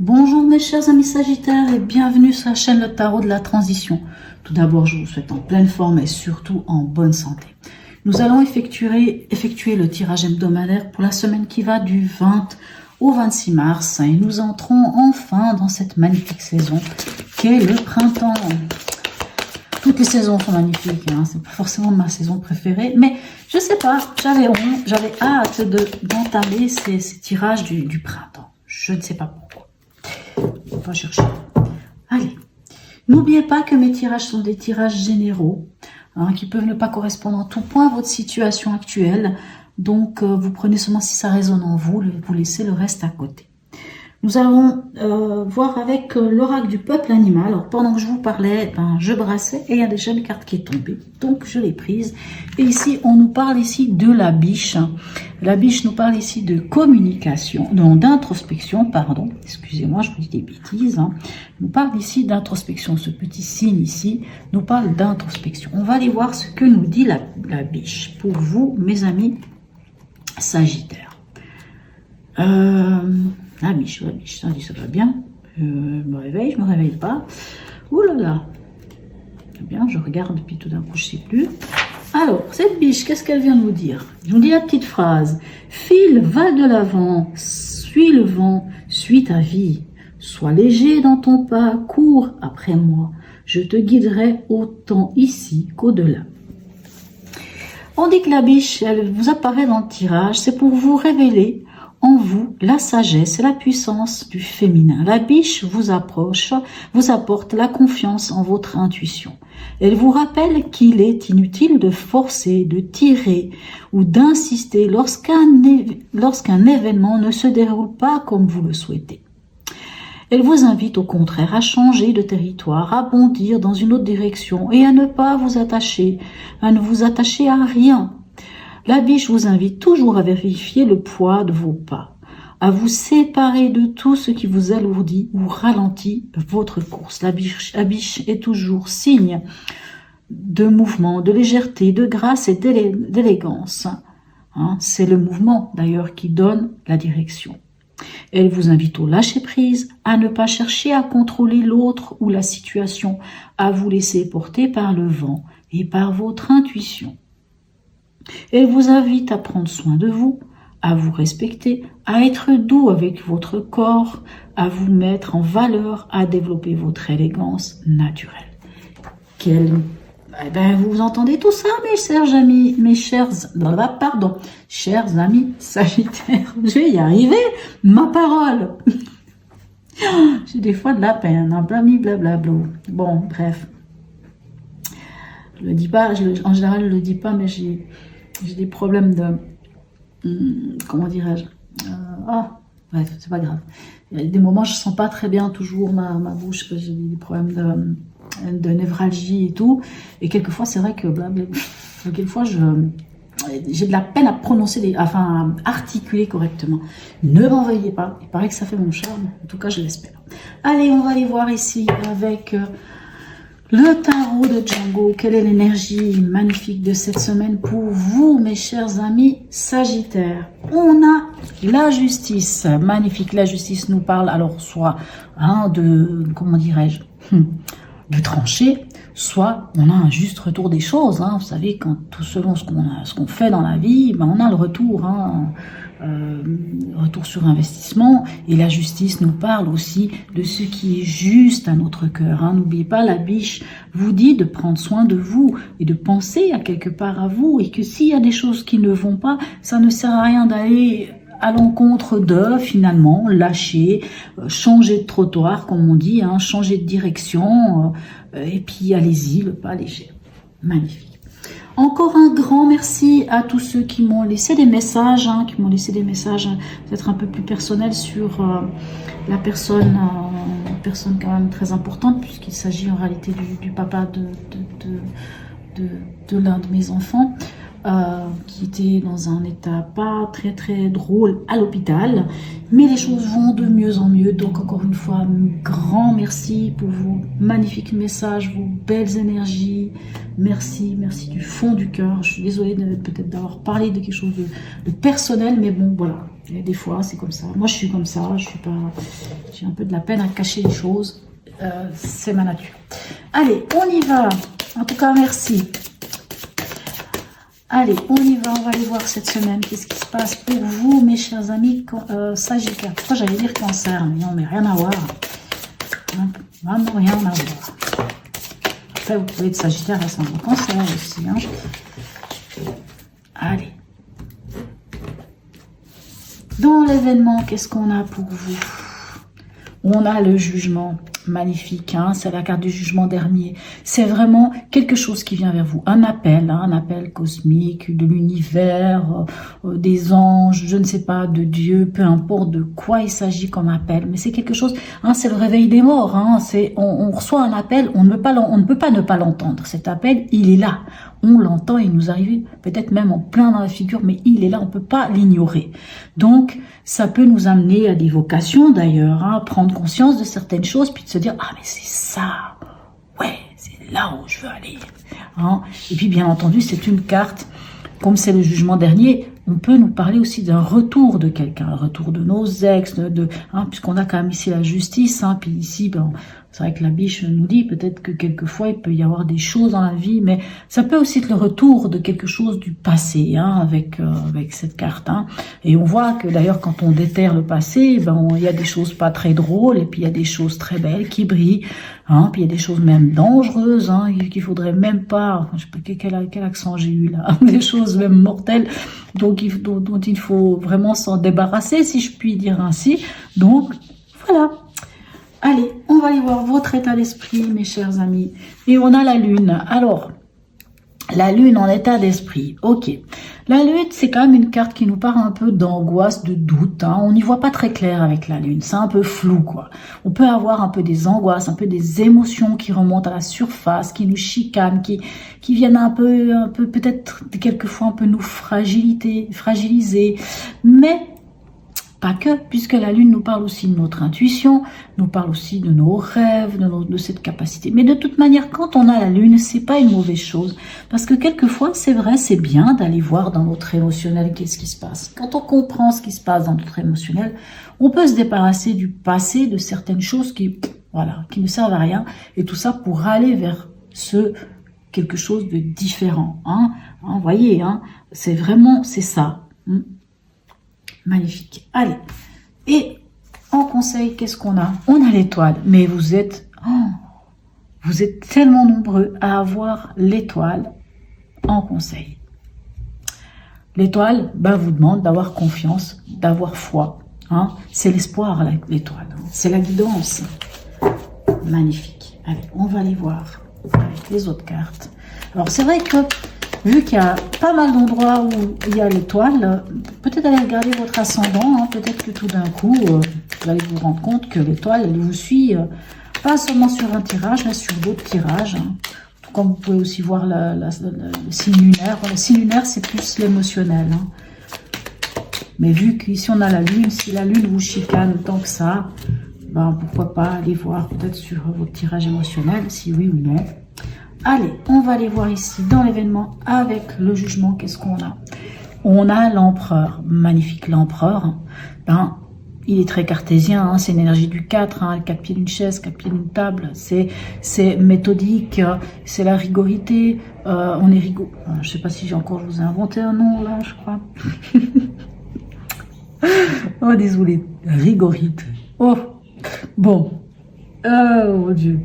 Bonjour mes chers amis Sagittaires et bienvenue sur la chaîne Le Tarot de la Transition. Tout d'abord, je vous souhaite en pleine forme et surtout en bonne santé. Nous allons effectuer le tirage hebdomadaire pour la semaine qui va du 20 au 26 mars et nous entrons enfin dans cette magnifique saison qu'est le printemps. Toutes les saisons sont magnifiques, hein. C'est pas forcément ma saison préférée, mais je sais pas, j'avais hâte d'entamer ces tirages du printemps. Je ne sais pas pourquoi. On va chercher. Allez, n'oubliez pas que mes tirages sont des tirages généraux, hein, qui peuvent ne pas correspondre en tout point à votre situation actuelle. Donc, vous prenez seulement si ça résonne en vous, vous laissez le reste à côté. Nous allons voir avec l'oracle du peuple animal. Alors, pendant que je vous parlais, je brassais et il y a déjà une carte qui est tombée. Donc, je l'ai prise. Et ici, on nous parle ici de la biche. La biche nous parle ici de communication, non, d'introspection, pardon. Excusez-moi, je vous dis des bêtises. Hein. Nous parle ici d'introspection. Ce petit signe ici nous parle d'introspection. On va aller voir ce que nous dit la biche pour vous, mes amis Sagittaires. La biche, ça va bien. Je me réveille pas. Ouh là là. C'est bien, je regarde, puis tout d'un coup, je sais plus. Alors, cette biche, qu'est-ce qu'elle vient nous dire? Je vous dis la petite phrase. File, va de l'avant, suis le vent, suis ta vie. Sois léger dans ton pas, cours après moi. Je te guiderai autant ici qu'au-delà. On dit que la biche, elle vous apparaît dans le tirage, c'est pour vous révéler en vous la sagesse et la puissance du féminin. La biche vous apporte la confiance en votre intuition. Elle vous rappelle qu'il est inutile de forcer, de tirer ou d'insister lorsqu'un événement ne se déroule pas comme vous le souhaitez. Elle vous invite au contraire à changer de territoire, à bondir dans une autre direction et à ne vous attacher à rien. La biche vous invite toujours à vérifier le poids de vos pas, à vous séparer de tout ce qui vous alourdit ou ralentit votre course. La biche est toujours signe de mouvement, de légèreté, de grâce et d'élégance. Hein, c'est le mouvement d'ailleurs qui donne la direction. Elle vous invite au lâcher-prise, à ne pas chercher à contrôler l'autre ou la situation, à vous laisser porter par le vent et par votre intuition. Elle vous invite à prendre soin de vous, à vous respecter, à être doux avec votre corps, à vous mettre en valeur, à développer votre élégance naturelle. Vous entendez tout ça, chers amis Sagittaires. Je vais y arriver, ma parole. J'ai des fois de la peine, blablabla. Bon, bref. Je le dis pas, en général, je le dis pas, mais j'ai des problèmes de... comment dirais-je bref, c'est pas grave. Il y a des moments, je sens pas très bien toujours ma bouche, j'ai des problèmes de névralgie et tout. Et quelquefois, c'est vrai que quelquefois, j'ai de la peine à prononcer, à articuler correctement. Ne m'en veuillez pas, il paraît que ça fait mon charme. En tout cas, je l'espère. Allez, on va aller voir ici avec... le tarot de Django, quelle est l'énergie magnifique de cette semaine pour vous, mes chers amis Sagittaires? On a la justice, magnifique. La justice nous parle alors soit comment dirais-je, de trancher, soit on a un juste retour des choses. Hein. Vous savez, quand tout selon ce qu'on fait dans la vie, on a le retour. Retour sur investissement, et la justice nous parle aussi de ce qui est juste à notre cœur. Hein. N'oubliez pas, la biche vous dit de prendre soin de vous et de penser à quelque part à vous, et que s'il y a des choses qui ne vont pas, ça ne sert à rien d'aller à l'encontre de, finalement, lâcher, changer de trottoir, comme on dit, hein, changer de direction, et puis allez-y, le pas léger. Magnifique. Encore un grand merci à tous ceux qui m'ont laissé des messages, peut-être un peu plus personnels sur la personne quand même très importante, puisqu'il s'agit en réalité du papa de l'un de mes enfants, qui était dans un état pas très très drôle à l'hôpital, mais les choses vont de mieux en mieux. Donc encore une fois, un grand merci pour vos magnifiques messages, vos belles énergies. Merci du fond du cœur. Je suis désolée peut-être d'avoir parlé de quelque chose de personnel, mais bon voilà, Et des fois, c'est comme ça. Moi, je suis comme ça. Je suis pas. J'ai un peu de la peine à cacher les choses. C'est ma nature. Allez, on y va. En tout cas, merci. Allez, on y va. On va aller voir cette semaine. Qu'est-ce qui se passe pour vous, mes chers amis Sagittaire. Pourquoi j'allais dire Cancer? Non, mais rien à voir. Vraiment rien à voir. Après, vous pouvez être Sagittaire à son Cancer aussi. Hein. Allez. Dans l'événement, qu'est-ce qu'on a pour vous? On a le jugement. Magnifique, hein, c'est la carte du jugement dernier. C'est vraiment quelque chose qui vient vers vous. Un appel, hein, un appel cosmique, de l'univers, des anges, je ne sais pas, de Dieu, peu importe de quoi il s'agit comme appel. Mais c'est quelque chose, hein, c'est le réveil des morts. Hein, on reçoit un appel, on ne peut pas ne pas l'entendre. Cet appel, il est là. On l'entend, il nous arrive peut-être même en plein dans la figure, mais il est là, on ne peut pas l'ignorer. Donc, ça peut nous amener à des vocations d'ailleurs, hein, prendre conscience de certaines choses, puis de se dire, ah mais c'est ça, ouais, c'est là où je veux aller. Hein. Et puis bien entendu, c'est une carte, comme c'est le jugement dernier, on peut nous parler aussi d'un retour de quelqu'un, un retour de nos ex, hein, puisqu'on a quand même ici la justice, hein, puis ici, ben, c'est vrai que la biche nous dit peut-être que quelquefois il peut y avoir des choses dans la vie, mais ça peut aussi être le retour de quelque chose du passé, hein, avec cette carte. Hein. Et on voit que d'ailleurs quand on déterre le passé, ben il y a des choses pas très drôles et puis il y a des choses très belles qui brillent, hein, puis il y a des choses même dangereuses, hein, qu'il faudrait même pas, je sais pas quel accent j'ai eu là, des choses même mortelles, donc dont il faut vraiment s'en débarrasser, si je puis dire ainsi. Donc voilà. Allez, on va aller voir votre état d'esprit, mes chers amis. Et on a la lune. Alors, la lune en état d'esprit. Ok. La lune, c'est quand même une carte qui nous parle un peu d'angoisse, de doute. Hein. On n'y voit pas très clair avec la lune. C'est un peu flou, quoi. On peut avoir un peu des angoisses, un peu des émotions qui remontent à la surface, qui nous chicanent, qui viennent un peu peut-être quelquefois un peu nous fragiliser. Mais pas que, puisque la lune nous parle aussi de notre intuition, nous parle aussi de nos rêves, de cette capacité. Mais de toute manière, quand on a la lune, c'est pas une mauvaise chose. Parce que quelquefois, c'est vrai, c'est bien d'aller voir dans notre émotionnel qu'est-ce qui se passe. Quand on comprend ce qui se passe dans notre émotionnel, on peut se débarrasser du passé, de certaines choses qui ne servent à rien. Et tout ça pour aller vers quelque chose de différent. Hein, vous voyez, hein, c'est ça. Magnifique. Allez. Et en conseil, qu'est-ce qu'on a? On a l'étoile. Mais vous êtes tellement nombreux à avoir l'étoile en conseil. L'étoile, vous demande d'avoir confiance, d'avoir foi. Hein. C'est l'espoir, l'étoile. Hein. C'est la guidance. Magnifique. Allez, on va aller voir avec les autres cartes. Alors, c'est vrai que vu qu'il y a pas mal d'endroits où il y a l'étoile, peut-être aller regarder votre ascendant, hein, peut-être que tout d'un coup, vous allez vous rendre compte que l'étoile, elle vous suit, pas seulement sur un tirage, mais sur d'autres tirages. Hein. Tout comme vous pouvez aussi voir le signe lunaire. Le signe lunaire, c'est plus l'émotionnel. Hein. Mais vu qu'ici on a la lune, si la lune vous chicane tant que ça, pourquoi pas aller voir peut-être sur votre tirage émotionnel, si oui ou non. Allez, on va aller voir ici dans l'événement avec le jugement, qu'est-ce qu'on a? On a l'empereur, magnifique l'empereur. Il est très cartésien, hein, c'est une énergie du 4, hein, 4 pieds d'une chaise, 4 pieds d'une table, c'est méthodique, c'est la rigorité, on est rigolo. Je sais pas si je vous ai inventé un nom là, je crois. Oh, désolé, rigorite. Oh, bon, oh mon Dieu.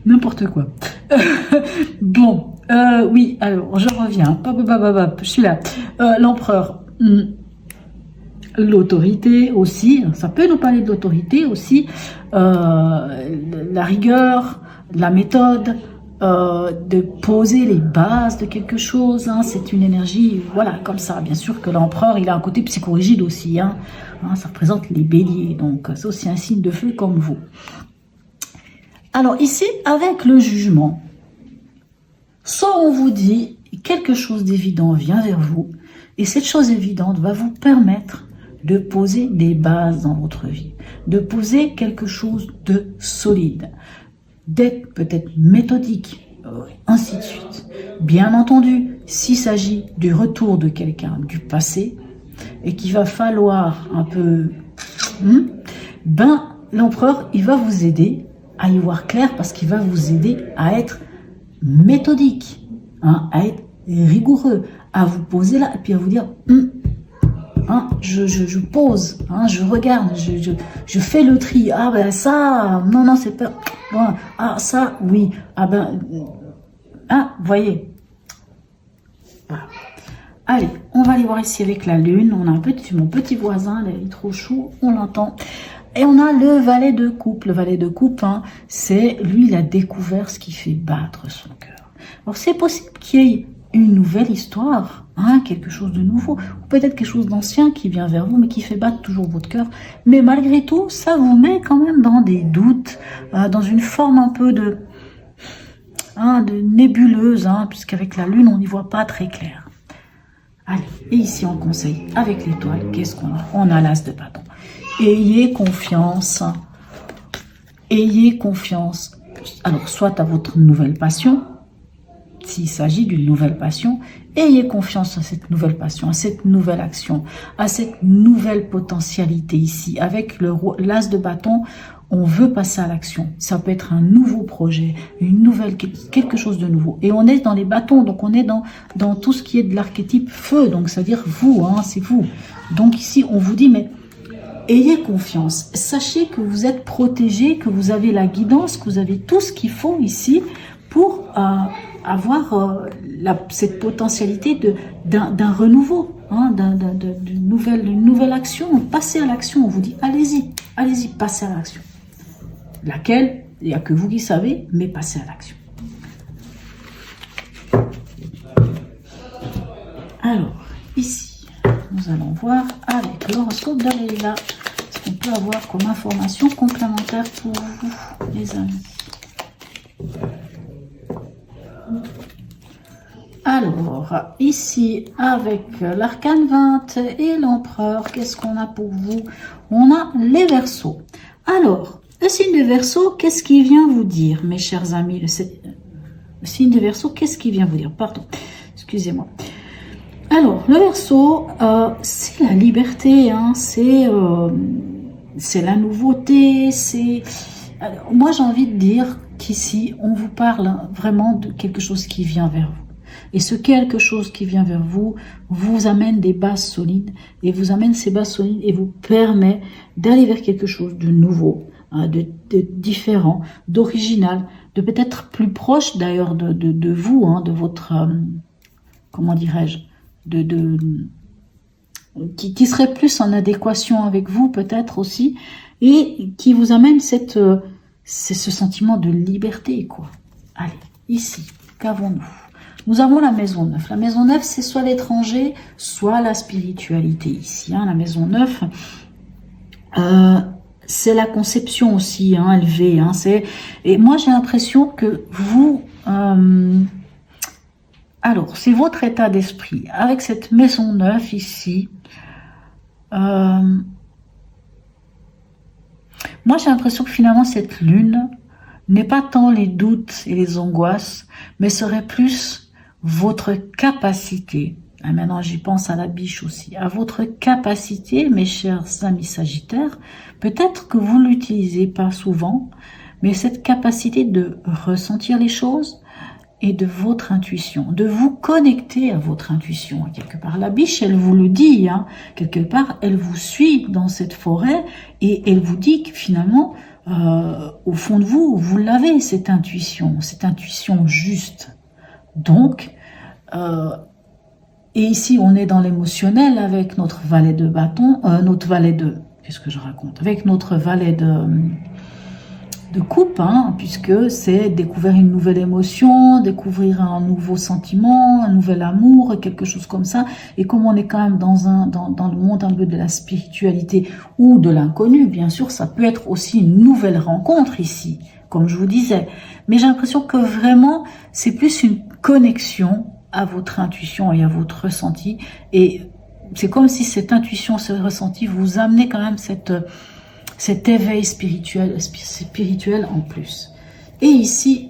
N'importe quoi. Bon, oui, alors, je reviens. Je suis là. L'empereur. L'autorité aussi. Ça peut nous parler de l'autorité aussi. La rigueur, la méthode, de poser les bases de quelque chose. Hein, c'est une énergie, voilà, comme ça. Bien sûr que l'empereur, il a un côté psychorigide aussi. Hein, ça représente les béliers. Donc, c'est aussi un signe de feu comme vous. Alors ici, avec le jugement, soit on vous dit quelque chose d'évident vient vers vous, et cette chose évidente va vous permettre de poser des bases dans votre vie, de poser quelque chose de solide, d'être peut-être méthodique, ainsi de suite. Bien entendu, s'il s'agit du retour de quelqu'un du passé, et qu'il va falloir un peu, ben l'empereur, il va vous aider à y voir clair parce qu'il va vous aider à être méthodique, hein, à être rigoureux, à vous poser là et puis à vous dire, je pose, hein, je regarde, je fais le tri. Ah ben ça, non, c'est pas, bon, ah ça, oui, ah ben, voyez. Voilà. Allez, on va aller voir ici avec la lune. On a mon petit voisin, là, il est trop chou, on l'entend. Et on a le valet de coupe. Le valet de coupe, hein, c'est lui, il a découvert ce qui fait battre son cœur. Alors c'est possible qu'il y ait une nouvelle histoire, hein, quelque chose de nouveau, ou peut-être quelque chose d'ancien qui vient vers vous, mais qui fait battre toujours votre cœur. Mais malgré tout, ça vous met quand même dans des doutes, dans une forme un peu de nébuleuse, hein, puisqu'avec la lune, on n'y voit pas très clair. Allez, et ici on conseille avec l'étoile, qu'est-ce qu'on a? On a l'as de bâton. Ayez confiance. Ayez confiance. Alors, soit à votre nouvelle passion, s'il s'agit d'une nouvelle passion, ayez confiance à cette nouvelle passion, à cette nouvelle action, à cette nouvelle potentialité ici. Avec l'as de bâton, on veut passer à l'action. Ça peut être un nouveau projet, une nouvelle, quelque chose de nouveau. Et on est dans les bâtons, donc on est dans tout ce qui est de l'archétype feu, donc c'est-à-dire vous, hein, c'est vous. Donc ici, on vous dit, mais ayez confiance. Sachez que vous êtes protégé, que vous avez la guidance, que vous avez tout ce qu'il faut ici pour avoir cette potentialité d'un renouveau, hein, d'une nouvelle action. Passez à l'action, on vous dit, allez-y, passez à l'action. Laquelle, il n'y a que vous qui savez, mais passez à l'action. Alors, ici, nous allons voir avec l'horoscope de Leïla ce qu'on peut avoir comme information complémentaire pour vous, les amis. Alors, ici, avec l'arcane 20 et l'empereur, qu'est-ce qu'on a pour vous? On a les Verseaux. Alors, le signe de Verseau, qu'est-ce qu'il vient vous dire, mes chers amis? Le signe de Verseau, qu'est-ce qu'il vient vous dire? Pardon, excusez-moi. Alors, le Verseau, c'est la liberté, hein, c'est la nouveauté, c'est... Moi, j'ai envie de dire qu'ici, on vous parle vraiment de quelque chose qui vient vers vous. Et ce quelque chose qui vient vers vous, vous amène des bases solides, et vous amène ces bases solides et vous permet d'aller vers quelque chose de nouveau, de différent, d'original, de peut-être plus proche d'ailleurs de vous, hein, de votre, comment dirais-je, qui serait plus en adéquation avec vous peut-être aussi, et qui vous amène c'est ce sentiment de liberté, quoi. Allez, ici, qu'avons-nous? Nous avons la maison 9. La maison 9, c'est soit l'étranger, soit la spiritualité ici. Hein. La maison 9, c'est la conception aussi, hein, élevée. Hein, et moi, j'ai l'impression que vous... alors, c'est votre état d'esprit. Avec cette maison 9 ici, moi, j'ai l'impression que finalement, cette lune n'est pas tant les doutes et les angoisses, mais serait plus votre capacité. Et maintenant, j'y pense à la biche aussi. À votre capacité, mes chers amis sagittaires, peut-être que vous ne l'utilisez pas souvent, mais cette capacité de ressentir les choses et de votre intuition, de vous connecter à votre intuition. Quelque part, la biche, elle vous le dit, hein, quelque part, elle vous suit dans cette forêt et elle vous dit que finalement, au fond de vous, vous l'avez, cette intuition juste. Donc, et ici, on est dans l'émotionnel avec notre valet de bâton, qu'est-ce que je raconte? Avec notre valet de coupe, hein, puisque c'est découvrir une nouvelle émotion, découvrir un nouveau sentiment, un nouvel amour, quelque chose comme ça. Et comme on est quand même dans le monde un peu de la spiritualité ou de l'inconnu, bien sûr, ça peut être aussi une nouvelle rencontre ici, comme je vous disais. Mais j'ai l'impression que vraiment, c'est plus une connexion à votre intuition et à votre ressenti. Et c'est comme si cette intuition, ce ressenti vous amenait quand même cet éveil spirituel en plus. Et ici,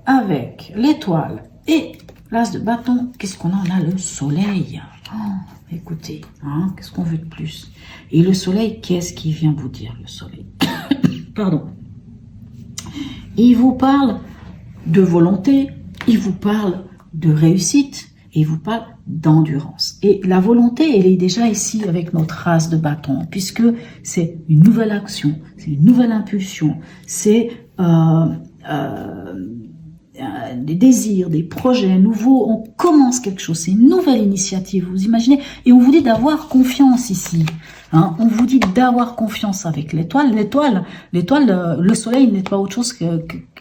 avec l'étoile et l'as de bâton, qu'est-ce qu'on a? On a le soleil. Oh, écoutez, hein, qu'est-ce qu'on veut de plus? Et le soleil, qu'est-ce qu'il vient vous dire, le soleil? Pardon. Il vous parle de volonté, il vous parle de réussite, et il vous parle d'endurance. Et la volonté, elle est déjà ici avec notre race de bâton, puisque c'est une nouvelle action, c'est une nouvelle impulsion, c'est des désirs, des projets nouveaux, on commence quelque chose, c'est une nouvelle initiative, vous imaginez, et on vous dit d'avoir confiance ici, hein, on vous dit d'avoir confiance avec l'étoile, le soleil n'est pas autre chose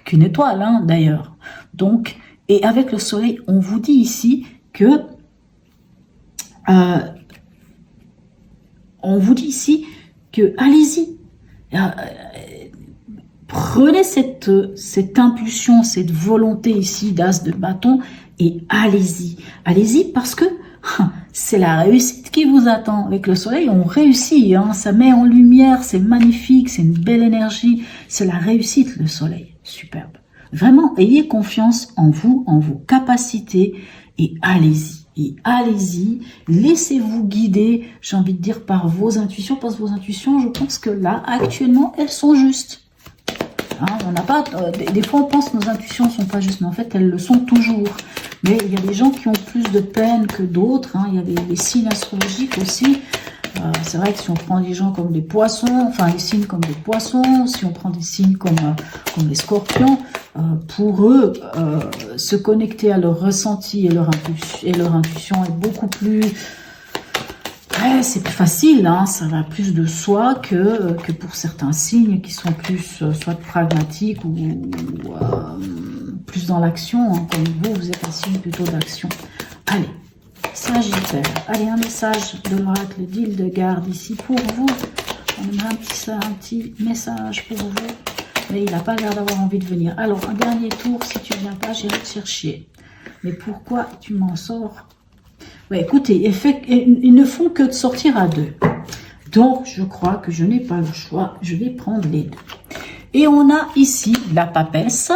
qu'une étoile, hein, d'ailleurs, donc, et avec le soleil, on vous dit ici que, allez-y, prenez cette impulsion, cette volonté ici d'as de bâton et allez-y. Allez-y parce que c'est la réussite qui vous attend. Avec le soleil, on réussit, hein, ça met en lumière, c'est magnifique, c'est une belle énergie. C'est la réussite, le soleil. Superbe. Vraiment, ayez confiance en vous, en vos capacités et allez-y. Et allez-y, laissez-vous guider, j'ai envie de dire, par vos intuitions, parce que vos intuitions, je pense que là, actuellement, elles sont justes. Hein, on n'a pas, des fois on pense que nos intuitions sont pas justes, mais en fait elles le sont toujours. Mais il y a des gens qui ont plus de peine que d'autres, hein, il y a les signes astrologiques aussi. C'est vrai que si on prend des gens comme des poissons, enfin les signes comme des poissons, si on prend des signes comme les scorpions, pour eux, se connecter à leur ressenti et leur intuition est beaucoup plus... Ouais, c'est plus facile, hein, ça va plus de soi que pour certains signes qui sont plus soit pragmatiques ou plus dans l'action, hein, comme vous êtes un signe plutôt d'action. Allez, Sagittaire, allez, un message de l'oracle d'Hildegarde ici pour vous. On aimerait un petit message pour vous, mais il n'a pas l'air d'avoir envie de venir. Alors, un dernier tour, si tu ne viens pas, j'irai te chercher. Mais pourquoi tu m'en sors? Ouais, écoutez, ils ne font que de sortir à deux. Donc, je crois que je n'ai pas le choix. Je vais prendre les deux. Et on a ici la papesse.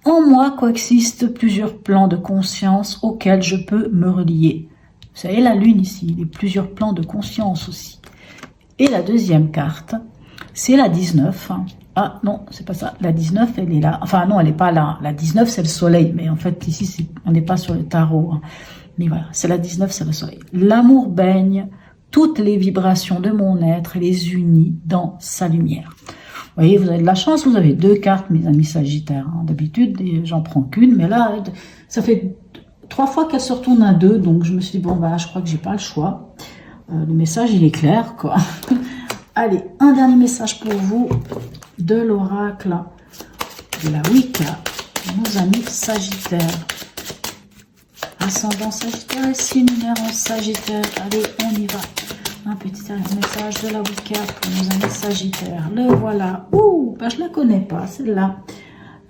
En moi coexistent plusieurs plans de conscience auxquels je peux me relier. Vous savez, la lune ici, il y a plusieurs plans de conscience aussi. Et la deuxième carte, c'est la 19. Ah non, c'est pas ça. La 19, elle est là. Enfin non, elle n'est pas là. La 19, c'est le soleil. Mais en fait, ici, on n'est pas sur le tarot. Hein. Mais voilà, c'est la 19, c'est le soleil. L'amour baigne toutes les vibrations de mon être et les unit dans sa lumière. Vous voyez, vous avez de la chance, vous avez deux cartes, mes amis Sagittaires. Hein. D'habitude, j'en prends qu'une, mais là, ça fait 3 fois qu'elle se retourne à 2, donc je me suis dit, bon, bah, je crois que j'ai pas le choix. Le message, il est clair, quoi. Allez, un dernier message pour vous de l'oracle de la Wicca, nos amis Sagittaires. Ascendant Sagittaire et signe lunaire en Sagittaire. Allez, on y va. Un petit message de la Wicca pour nos amis Sagittaires. Le voilà. Ouh, bah, je la connais pas, celle-là.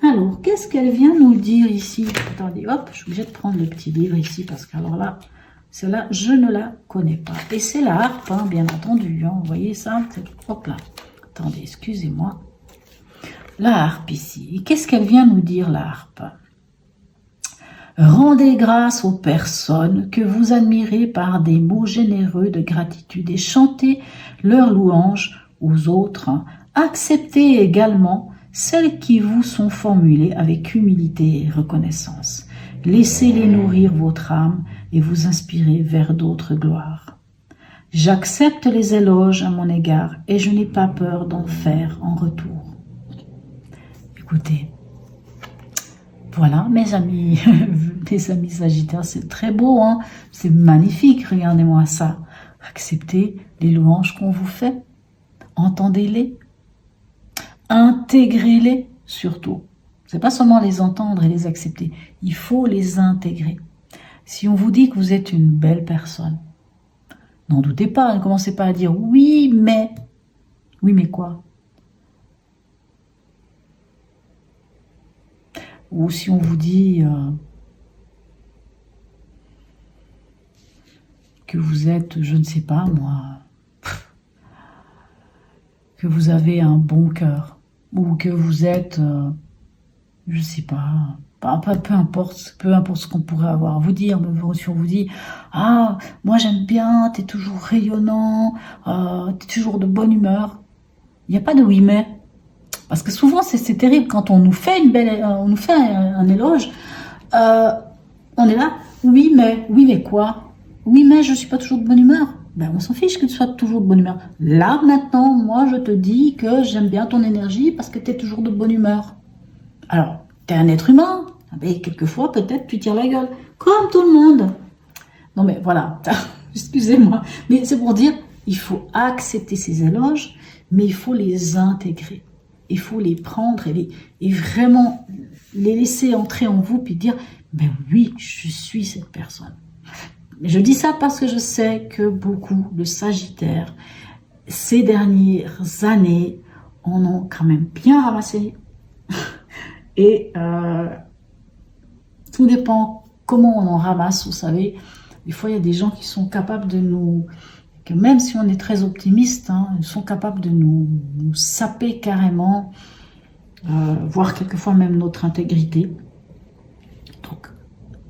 Alors, qu'est-ce qu'elle vient nous dire ici? Attendez, hop, je suis obligée de prendre le petit livre ici parce que alors là, celle-là, je ne la connais pas. Et c'est la harpe, hein, bien entendu. Hein, vous voyez ça? Hop là. Attendez, excusez-moi. La harpe ici. Qu'est-ce qu'elle vient nous dire, la harpe? Rendez grâce aux personnes que vous admirez par des mots généreux de gratitude et chantez leurs louanges aux autres. Acceptez également celles qui vous sont formulées avec humilité et reconnaissance. Laissez-les nourrir votre âme et vous inspirer vers d'autres gloires. J'accepte les éloges à mon égard et je n'ai pas peur d'en faire en retour. Écoutez, voilà mes amis, les amis Sagittaires, c'est très beau, hein, c'est magnifique, regardez-moi ça. Acceptez les louanges qu'on vous fait, entendez-les, intégrez-les surtout. C'est pas seulement les entendre et les accepter, il faut les intégrer. Si on vous dit que vous êtes une belle personne, n'en doutez pas, ne commencez pas à dire oui mais quoi? Ou si on vous dit que vous êtes, je ne sais pas moi, que vous avez un bon cœur, ou que vous êtes je sais pas, peu importe ce qu'on pourrait avoir à vous dire, mais si on vous dit, ah, moi j'aime bien, t'es toujours rayonnant, t'es toujours de bonne humeur, il n'y a pas de oui mais, parce que souvent c'est terrible quand on nous fait on nous fait un éloge, on est là, oui mais quoi? Oui mais je suis pas toujours de bonne humeur. Ben, on s'en fiche que tu sois toujours de bonne humeur. Là, maintenant, moi, je te dis que j'aime bien ton énergie parce que tu es toujours de bonne humeur. Alors, tu es un être humain, mais quelquefois, peut-être, tu tires la gueule, comme tout le monde. Non, mais voilà, excusez-moi. Mais c'est pour dire, il faut accepter ces éloges, mais il faut les intégrer. Il faut les prendre et vraiment les laisser entrer en vous, puis dire, ben oui, je suis cette personne. Mais je dis ça parce que je sais que beaucoup de Sagittaires, ces dernières années, en ont quand même bien ramassé. Et tout dépend comment on en ramasse, vous savez. Des fois, il y a des gens qui sont capables de nous... que même si on est très optimiste, hein, ils sont capables de nous saper carrément, voire quelquefois même notre intégrité. Donc,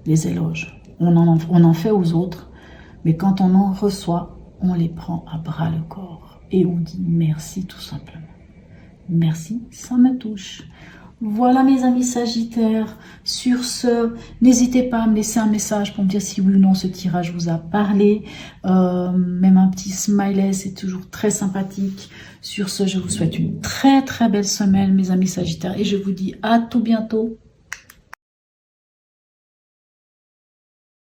les éloges. On en fait aux autres, mais quand on en reçoit, on les prend à bras le corps et on dit merci tout simplement. Merci, ça me touche. Voilà mes amis Sagittaires. Sur ce, n'hésitez pas à me laisser un message pour me dire si oui ou non ce tirage vous a parlé. Même un petit smiley, c'est toujours très sympathique. Sur ce, je vous souhaite une très très belle semaine mes amis Sagittaires et je vous dis à tout bientôt.